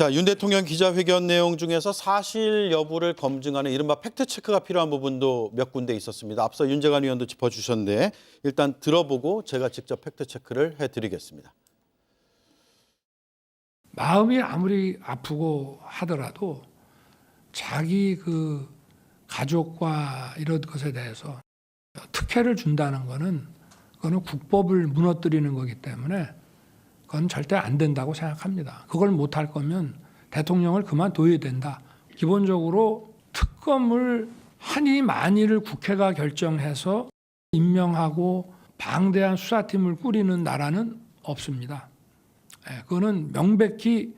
자, 윤 대통령 기자회견 내용 중에서 사실 여부를 검증하는 이른바 팩트체크가 필요한 부분도 몇 군데 있었습니다. 앞서 윤재관 의원도 짚어주셨는데 일단 들어보고 제가 직접 팩트체크를 해드리겠습니다. 마음이 아무리 아프고 하더라도 자기 그 가족과 이런 것에 대해서 특혜를 준다는 거는 그거는 국법을 무너뜨리는 거기 때문에 그건 절대 안 된다고 생각합니다. 그걸 못할 거면 대통령을 그만둬야 된다. 기본적으로 특검을 하니 마니를 국회가 결정해서 임명하고 방대한 수사팀을 꾸리는 나라는 없습니다. 그거는 명백히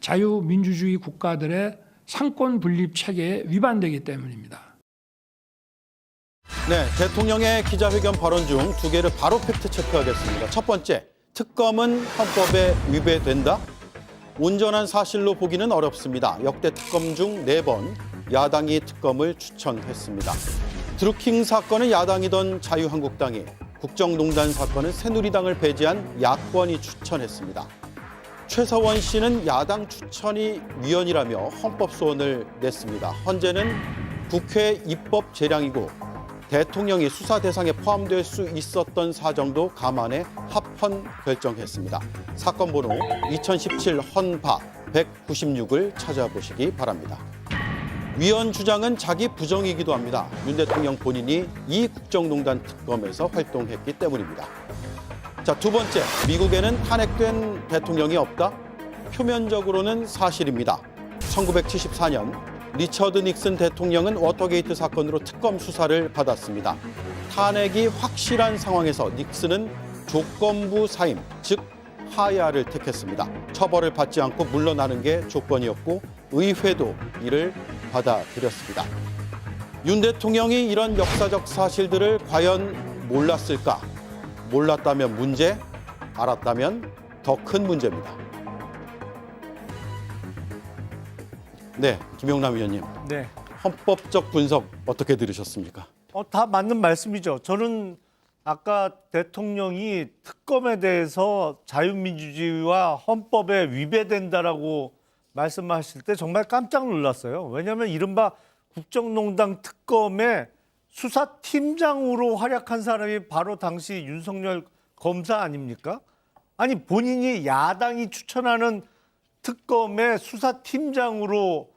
자유민주주의 국가들의 상권 분립 체계에 위반되기 때문입니다. 네, 대통령의 기자회견 발언 중 두 개를 바로 팩트체크하겠습니다. 첫 번째, 특검은 헌법에 위배된다? 온전한 사실로 보기는 어렵습니다. 역대 특검 중 4번 야당이 특검을 추천했습니다. 드루킹 사건은 야당이던 자유한국당이, 국정농단 사건은 새누리당을 배제한 야권이 추천했습니다. 최서원 씨는 야당 추천이 위헌이라며 헌법소원을 냈습니다. 헌재는 국회 입법 재량이고 대통령이 수사 대상에 포함될 수 있었던 사정도 감안해 합헌 결정했습니다. 사건 번호 2017 헌파 196을 찾아보시기 바랍니다. 위헌 주장은 자기 부정이기도 합니다. 윤 대통령 본인이 이 국정농단 특검에서 활동했기 때문입니다. 자, 두 번째, 미국에는 탄핵된 대통령이 없다? 표면적으로는 사실입니다. 1974년 리처드 닉슨 대통령은 워터게이트 사건으로 특검 수사를 받았습니다. 탄핵이 확실한 상황에서 닉슨은 조건부 사임, 즉 하야를 택했습니다. 처벌을 받지 않고 물러나는 게 조건이었고 의회도 이를 받아들였습니다. 윤 대통령이 이런 역사적 사실들을 과연 몰랐을까? 몰랐다면 문제, 알았다면 더 큰 문제입니다. 네, 김용남 위원님. 네. 헌법적 분석 어떻게 들으셨습니까? 다 맞는 말씀이죠. 저는 아까 대통령이 특검에 대해서 자유민주주의와 헌법에 위배된다라고 말씀하실 때 정말 깜짝 놀랐어요. 왜냐하면 이른바 국정농단 특검의 수사팀장으로 활약한 사람이 바로 당시 윤석열 검사 아닙니까? 아니 본인이 야당이 추천하는 특검의 수사팀장으로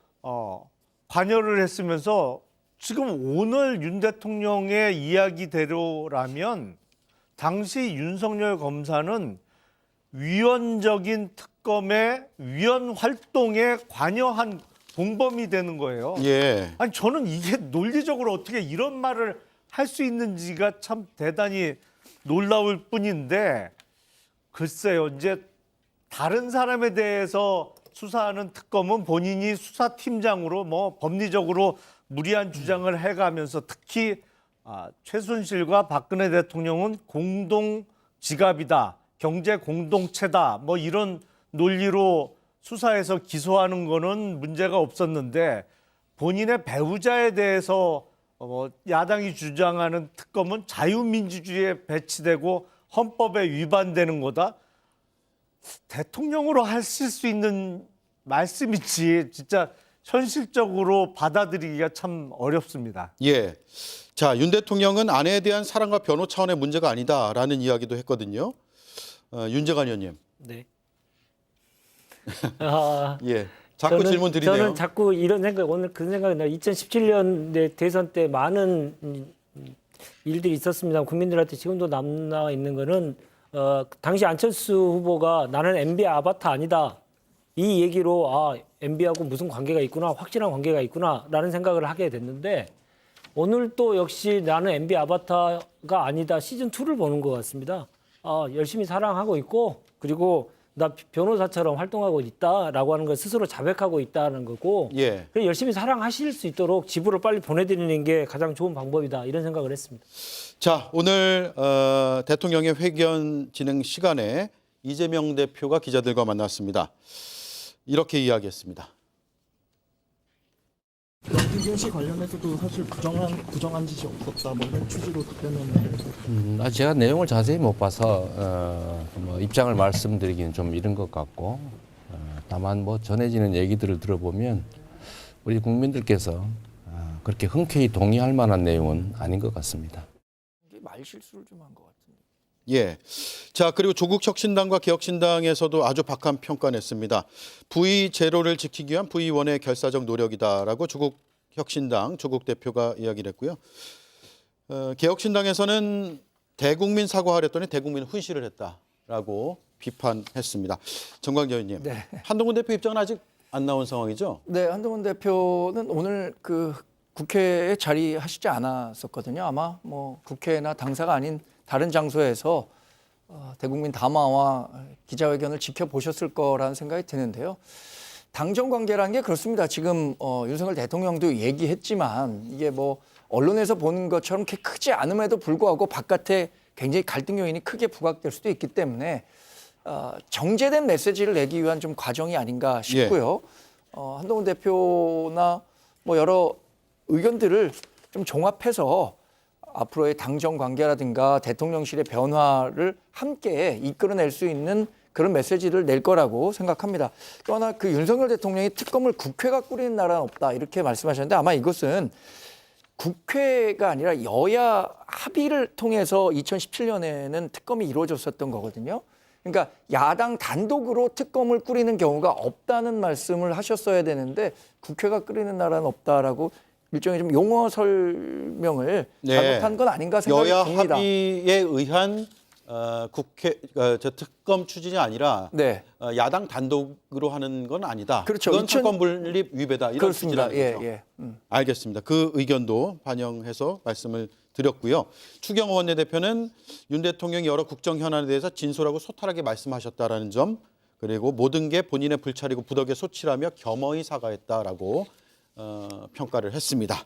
관여를 했으면서 지금 오늘 윤 대통령의 이야기대로라면 당시 윤석열 검사는 위헌적인 특검의 위헌 활동에 관여한 공범이 되는 거예요. 예. 아니 저는 이게 논리적으로 어떻게 이런 말을 할 수 있는지가 참 대단히 놀라울 뿐인데 글쎄요. 이제 다른 사람에 대해서 수사하는 특검은 본인이 수사팀장으로 뭐 법리적으로 무리한 주장을 해가면서 특히 최순실과 박근혜 대통령은 공동 지갑이다, 경제 공동체다, 뭐 이런 논리로 수사해서 기소하는 거는 문제가 없었는데 본인의 배우자에 대해서 야당이 주장하는 특검은 자유민주주의에 배치되고 헌법에 위반되는 거다. 대통령으로 하실 수 있는 말씀이지 진짜 현실적으로 받아들이기가 참 어렵습니다. 예. 자, 윤 대통령은 아내에 대한 사랑과 변호 차원의 문제가 아니다라는 이야기도 했거든요. 윤재관 의원님. 네. 예. 자꾸 질문 드리네요. 저는 자꾸 이런 생각, 오늘 그 생각이 나요. 2017년 대선 때 많은 일들이 있었습니다. 국민들한테 지금도 남아 있는 거는 당시 안철수 후보가 나는 MB 아바타 아니다. 이 얘기로 MB하고 무슨 관계가 있구나, 확실한 관계가 있구나라는 생각을 하게 됐는데 오늘 또 역시 나는 MB 아바타가 아니다 시즌2를 보는 것 같습니다. 열심히 사랑하고 있고 그리고 나 변호사처럼 활동하고 있다라고 하는 걸 스스로 자백하고 있다는 거고 예. 열심히 사랑하실 수 있도록 집으로 빨리 보내드리는 게 가장 좋은 방법이다 이런 생각을 했습니다. 자, 오늘 대통령의 회견 진행 시간에 이재명 대표가 기자들과 만났습니다. 이렇게 이야기했습니다. 김기현 씨 관련해서도 사실 부정한 짓이 없었다, 뭐 이런 취지로 답변을. 제가 내용을 자세히 못 봐서 뭐 입장을 말씀드리기는 좀 이른 것 같고 다만 뭐 전해지는 얘기들을 들어보면 우리 국민들께서 그렇게 흔쾌히 동의할 만한 내용은 아닌 것 같습니다. 말 실수를 좀 한 것 같은데. 예. 자, 그리고 조국 혁신당과 개혁신당에서도 아주 박한 평가 냈습니다. V0를 지키기 위한 V1의 결사적 노력이다라고 조국 혁신당 조국 대표가 이야기를 했고요. 개혁신당에서는 대국민 사과하랬더니 대국민 훈시를 했다라고 비판했습니다. 정광재 의원님, 네. 한동훈 대표 입장은 아직 안 나온 상황이죠? 네, 한동훈 대표는 오늘 그 국회에 자리하시지 않았었거든요. 아마 뭐 국회나 당사가 아닌 다른 장소에서 대국민 담화와 기자회견을 지켜보셨을 거라는 생각이 드는데요. 당정 관계라는 게 그렇습니다. 지금 윤석열 대통령도 얘기했지만 이게 뭐 언론에서 보는 것처럼 그렇게 크지 않음에도 불구하고 바깥에 굉장히 갈등 요인이 크게 부각될 수도 있기 때문에 정제된 메시지를 내기 위한 좀 과정이 아닌가 싶고요. 한동훈 대표나 뭐 여러 의견들을 좀 종합해서 앞으로의 당정 관계라든가 대통령실의 변화를 함께 이끌어낼 수 있는 그런 메시지를 낼 거라고 생각합니다. 또 하나 그 윤석열 대통령이 특검을 국회가 꾸리는 나라는 없다 이렇게 말씀하셨는데 아마 이것은 국회가 아니라 여야 합의를 통해서 2017년에는 특검이 이루어졌었던 거거든요. 그러니까 야당 단독으로 특검을 꾸리는 경우가 없다는 말씀을 하셨어야 되는데 국회가 꾸리는 나라는 없다라고 일종의 좀 용어 설명을 잘못한 건 아닌가 생각이 여야 듭니다. 합의에 의한 국회 저 특검 추진이 아니라 네. 야당 단독으로 하는 건 아니다. 그렇죠. 그건 특검 분립 위배다. 이런 그렇습니다. 취지라는 거죠. 알겠습니다. 그 의견도 반영해서 말씀을 드렸고요. 추경호 원내대표는 윤 대통령이 여러 국정 현안에 대해서 진솔하고 소탈하게 말씀하셨다라는 점, 그리고 모든 게 본인의 불찰이고 부덕의 소치라며 겸허히 사과했다라고 평가를 했습니다.